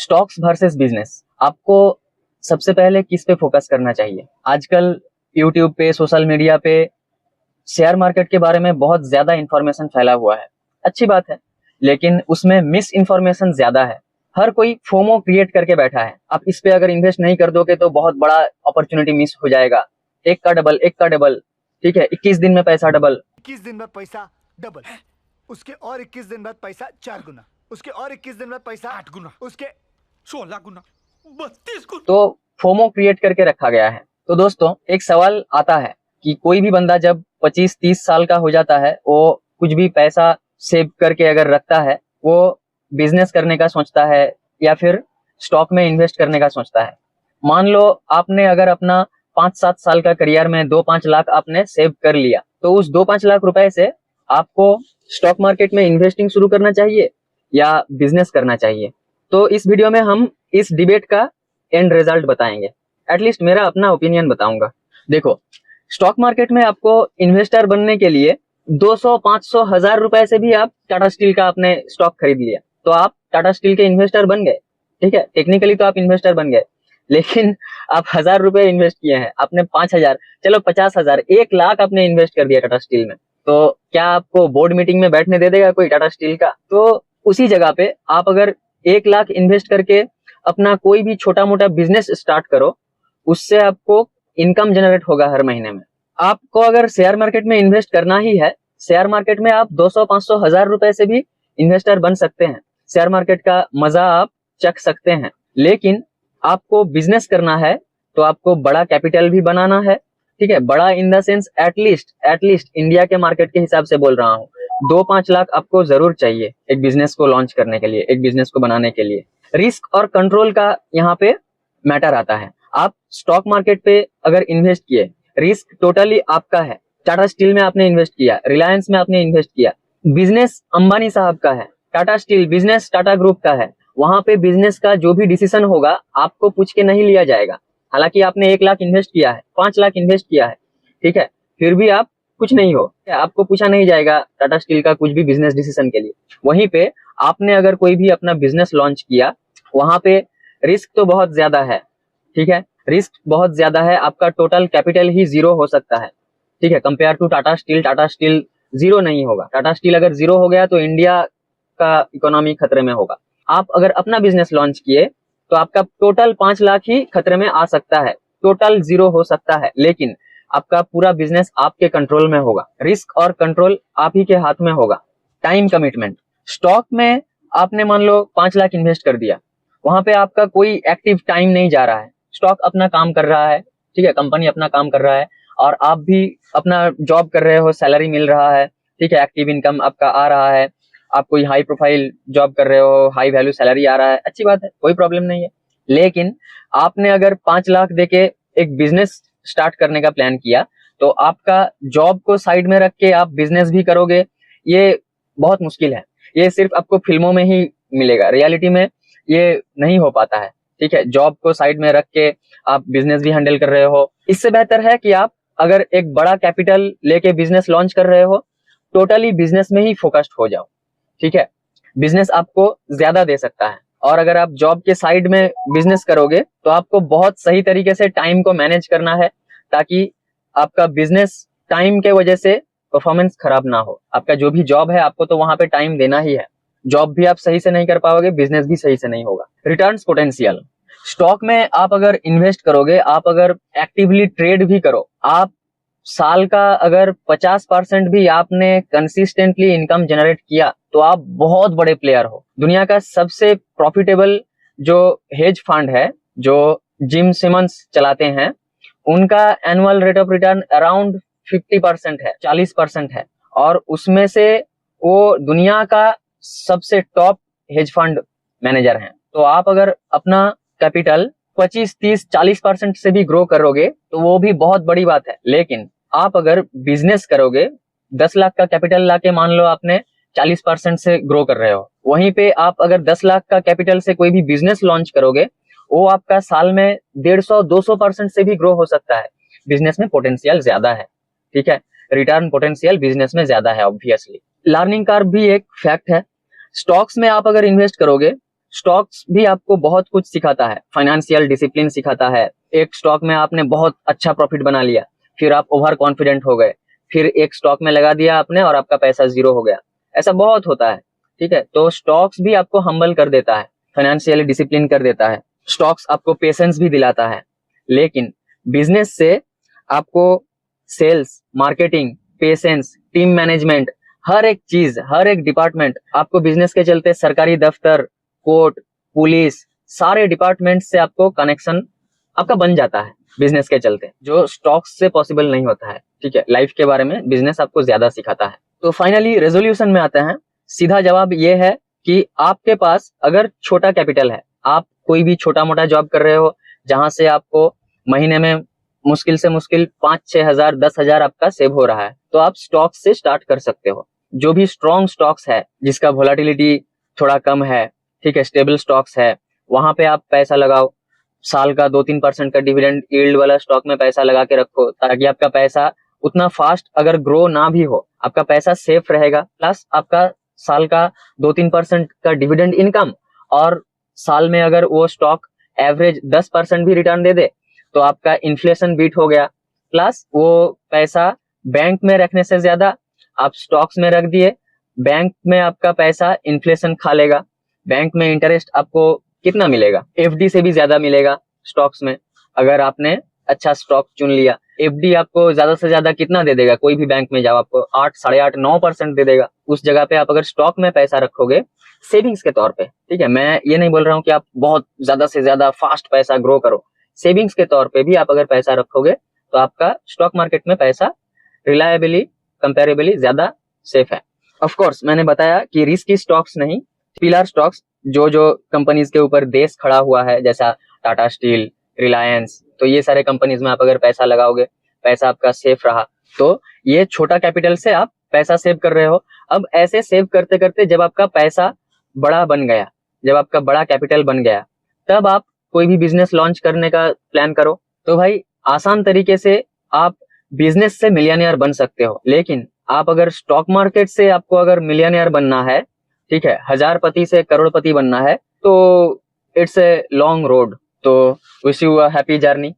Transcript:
Stocks versus business, आपको सबसे पहले किस पे फोकस करना चाहिए? आजकल यूट्यूब पे, सोशल मीडिया पे शेयर मार्केट के बारे में बहुत ज्यादा इंफॉर्मेशन फैला हुआ है। अच्छी बात है, लेकिन उसमें मिस इन्फॉर्मेशन ज्यादा है। हर कोई फोमो क्रिएट करके बैठा है। आप इस पे अगर इन्वेस्ट नहीं कर दोगे तो बहुत बड़ा अपॉर्चुनिटी मिस हो जाएगा। एक का डबल, ठीक है, 21 दिन में पैसा डबल, 21 दिन में पैसा डबल, उसके और 21 दिन बाद पैसा 4 गुना, उसके और 21 दिन बाद पैसा 8 गुना, उसके 16 गुना, 32 गुना। तो फोमो क्रिएट करके रखा गया है। तो दोस्तों, एक सवाल आता है कि कोई भी बंदा जब 25-30 साल का हो जाता है, वो कुछ भी पैसा सेव करके अगर रखता है, वो बिजनेस करने का सोचता है या फिर स्टॉक में इन्वेस्ट करने का सोचता है। मान लो आपने अगर अपना 5-7 साल का करियर में 2-5 लाख आपने सेव कर लिया, तो उस 2-5 लाख रुपए से आपको स्टॉक मार्केट में इन्वेस्टिंग शुरू करना चाहिए या बिजनेस करना चाहिए? तो इस वीडियो में हम इस डिबेट का एंड रिजल्ट बताएंगे। एटलीस्ट मेरा अपना ओपिनियन बताऊंगा। देखो, स्टॉक मार्केट में आपको इन्वेस्टर बनने के लिए 200, 500, 1000 रुपए से भी आप टाटा स्टील का आपने स्टॉक खरीद लिया तो आप टाटा स्टील के इन्वेस्टर बन गए। ठीक है, टेक्निकली तो आप इन्वेस्टर बन गए, लेकिन आप 1000 रुपए इन्वेस्ट किए हैं, आपने 5000, चलो 50,000, 1 लाख आपने इन्वेस्ट कर दिया टाटा स्टील में, तो क्या आपको बोर्ड मीटिंग में बैठने दे देगा कोई टाटा स्टील का? तो उसी जगह पे आप अगर 1 लाख इन्वेस्ट करके अपना कोई भी छोटा मोटा बिजनेस स्टार्ट करो, उससे आपको इनकम जनरेट होगा हर महीने में। आपको अगर शेयर मार्केट में इन्वेस्ट करना ही है, शेयर मार्केट में आप 200, 500, 1000 रुपए से भी इन्वेस्टर बन सकते हैं। शेयर मार्केट का मजा आप चख सकते हैं। लेकिन आपको बिजनेस करना है तो आपको बड़ा कैपिटल भी बनाना है। ठीक है, बड़ा in the sense at least India के मार्केट के हिसाब से बोल रहा हूँ, 2-5 लाख आपको जरूर चाहिए एक बिजनेस को लॉन्च करने के लिए, एक बिजनेस को बनाने के लिए। रिस्क और कंट्रोल का यहाँ पे मैटर आता है। आप स्टॉक मार्केट पे अगर इन्वेस्ट किए, रिस्क टोटली आपका है। टाटा स्टील में आपने इन्वेस्ट किया, रिलायंस में आपने इन्वेस्ट किया, बिजनेस अंबानी साहब का है। Tata steel business Tata group का है। वहां पे बिजनेस का जो भी डिसीजन होगा आपको पूछ के नहीं लिया जाएगा। हालांकि आपने 1 लाख इन्वेस्ट किया है, 5 लाख इन्वेस्ट किया है, ठीक है, फिर भी आप कुछ नहीं हो, आपको पूछा नहीं जाएगा टाटा स्टील का कुछ भी बिजनेस डिसीजन के लिए। वहीं पे आपने अगर कोई भी अपना बिजनेस लॉन्च किया, वहां पे रिस्क तो बहुत ज्यादा है। ठीक है, रिस्क बहुत ज्यादा है, आपका टोटल कैपिटल ही 0 हो सकता है। ठीक है, कंपेयर टू टाटा स्टील 0 नहीं होगा। टाटा स्टील अगर 0 हो गया तो इंडिया का इकोनॉमी खतरे में होगा। आप अगर अपना बिजनेस लॉन्च किए तो आपका टोटल 5 लाख ही खतरे में आ सकता है, टोटल 0 हो सकता है, लेकिन आपका पूरा बिजनेस आपके कंट्रोल में होगा। रिस्क और कंट्रोल आप ही के हाथ में होगा। टाइम कमिटमेंट, स्टॉक में आपने मान लो 5 लाख इन्वेस्ट कर दिया, वहां पे आपका कोई एक्टिव टाइम नहीं जा रहा है, स्टॉक अपना काम कर रहा है, ठीक है, कंपनी अपना काम कर रहा है और आप भी अपना जॉब कर रहे हो, सैलरी मिल रहा है, ठीक है, एक्टिव इनकम आपका आ रहा है, आप कोई हाई प्रोफाइल जॉब कर रहे हो, हाई वैल्यू सैलरी आ रहा है, अच्छी बात है, कोई प्रॉब्लम नहीं है। लेकिन आपने अगर 5 लाख देके एक बिजनेस स्टार्ट करने का प्लान किया, तो आपका जॉब को साइड में रख के आप बिजनेस भी करोगे, ये बहुत मुश्किल है। ये सिर्फ आपको फिल्मों में ही मिलेगा, रियलिटी में ये नहीं हो पाता है। ठीक है, जॉब को साइड में रख के आप बिजनेस भी हैंडल कर रहे हो। इससे बेहतर है कि आप अगर एक बड़ा कैपिटल लेके बिजनेस लॉन्च कर रहे हो, टोटली बिजनेस में ही फोकस्ड हो जाओ। ठीक है, बिजनेस आपको ज्यादा दे सकता है। और अगर आप जॉब के साइड में बिजनेस करोगे तो आपको बहुत सही तरीके से टाइम को मैनेज करना है, ताकि आपका बिजनेस टाइम के वजह से परफॉर्मेंस खराब ना हो। आपका जो भी जॉब है आपको तो वहां पे टाइम देना ही है। जॉब भी आप सही से नहीं कर पाओगे, बिजनेस भी सही से नहीं होगा। रिटर्न्स पोटेंशियल, स्टॉक में आप अगर इन्वेस्ट करोगे, आप अगर एक्टिवली ट्रेड भी करो, आप साल का अगर 50% भी आपने कंसिस्टेंटली इनकम जनरेट किया तो आप बहुत बड़े प्लेयर हो। दुनिया का सबसे प्रॉफिटेबल जो हेज फंड है, जो जिम सिमंस चलाते हैं, उनका annual rate of return around 50% है, 40% है, और उसमें से वो दुनिया का सबसे टॉप हेज फंड मैनेजर हैं। तो आप अगर अपना कैपिटल 25, 30, 40% से भी ग्रो करोगे तो वो भी बहुत बड़ी बात है। लेकिन आप अगर बिजनेस करोगे, 10 लाख का कैपिटल लाके मान लो आपने 40% से ग्रो कर रहे हो, वहीं पे आप अगर 10 लाख का कैपिटल से कोई भी बिजनेस लॉन्च करोगे, वो आपका साल में 150-200% से भी ग्रो हो सकता है। बिजनेस में पोटेंशियल ज्यादा है। ठीक है, रिटर्न पोटेंशियल बिजनेस में ज्यादा है ऑब्वियसली। लर्निंग कर्व भी एक फैक्ट है। स्टॉक्स में आप अगर इन्वेस्ट करोगे, स्टॉक्स भी आपको बहुत कुछ सिखाता है, फाइनेंशियल डिसिप्लिन सिखाता है। एक स्टॉक में आपने बहुत अच्छा प्रॉफिट बना लिया, फिर आप ओवर कॉन्फिडेंट हो गए, फिर एक स्टॉक में लगा दिया आपने और आपका पैसा जीरो हो गया। ऐसा बहुत होता है, ठीक है। तो स्टॉक्स भी आपको हम्बल कर देता है, फाइनेंशियली डिसिप्लिन कर देता है। स्टॉक्स आपको पेशेंस भी दिलाता है। लेकिन बिजनेस से आपको sales, marketing, patience, team management, हर एक चीज, हर एक डिपार्टमेंट आपको बिजनेस के चलते, सरकारी दफ्तर, कोर्ट, पुलिस, सारे डिपार्टमेंट से आपको कनेक्शन आपका बन जाता है बिजनेस के चलते, जो स्टॉक्स से पॉसिबल नहीं होता है, ठीक है। लाइफ के बारे में बिजनेस आपको ज्यादा सिखाता है। तो फाइनली रेजोल्यूशन में आते हैं। सीधा जवाब ये है कि आपके पास अगर छोटा कैपिटल है, आप कोई भी छोटा मोटा जॉब कर रहे हो जहां से आपको महीने में मुश्किल से मुश्किल 5-6 हजार 10 हजार आपका सेव हो रहा है, तो आप स्टॉक्स से स्टार्ट कर सकते हो। जो भी स्ट्रॉन्ग स्टॉक्स है, जिसका वोलेटिलिटी थोड़ा कम है, ठीक है, स्टेबल स्टॉक्स है, वहां पे आप पैसा लगाओ। साल का 2-3% का डिविडेंड यील्ड वाला स्टॉक में पैसा लगा के रखो, ताकि आपका पैसा उतना फास्ट अगर ग्रो ना भी हो, आपका पैसा सेफ रहेगा, प्लस आपका साल का 2-3% का डिविडेंड इनकम, और साल में अगर वो स्टॉक एवरेज 10% भी रिटर्न दे दे तो आपका इन्फ्लेशन बीट हो गया। प्लस वो पैसा बैंक में रखने से ज्यादा आप स्टॉक्स में रख दिए, बैंक में आपका पैसा इन्फ्लेशन खा लेगा। बैंक में इंटरेस्ट आपको कितना मिलेगा? एफडी से भी ज्यादा मिलेगा स्टॉक्स में, अगर आपने अच्छा स्टॉक चुन लिया। एफडी आपको ज्यादा से ज्यादा कितना दे देगा? कोई भी बैंक में जाओ, आपको 8, 8.5, 9% दे देगा। उस जगह पे आप अगर स्टॉक में पैसा रखोगे सेविंग्स के तौर पे, ठीक है, मैं ये नहीं बोल रहा हूँ कि आप बहुत ज्यादा से ज्यादा फास्ट पैसा ग्रो करो, सेविंग्स के तौर पे भी आप अगर पैसा रखोगे तो आपका स्टॉक मार्केट में पैसा रिलायबली, कंपेरेबली ज्यादा सेफ है। ऑफ कोर्स मैंने बताया कि रिस्की स्टॉक्स नहीं, पिलर स्टॉक्स, जो जो कंपनीज के ऊपर देश खड़ा हुआ है, जैसा टाटा स्टील, रिलायंस, तो ये सारे कंपनीज में आप अगर पैसा लगाओगे, पैसा आपका सेफ रहा, तो ये छोटा कैपिटल से आप पैसा सेव कर रहे हो। अब ऐसे सेव करते करते जब आपका पैसा बड़ा बन गया, जब आपका बड़ा कैपिटल बन गया, तब आप कोई भी बिजनेस लॉन्च करने का प्लान करो। तो भाई आसान तरीके से आप बिजनेस से मिलियनियर बन सकते हो। लेकिन आप अगर स्टॉक मार्केट से आपको अगर मिलियनियर बनना है, ठीक है, हजारपति से करोड़पति बनना है, तो इट्स ए लॉन्ग रोड। तो wish you a happy journey.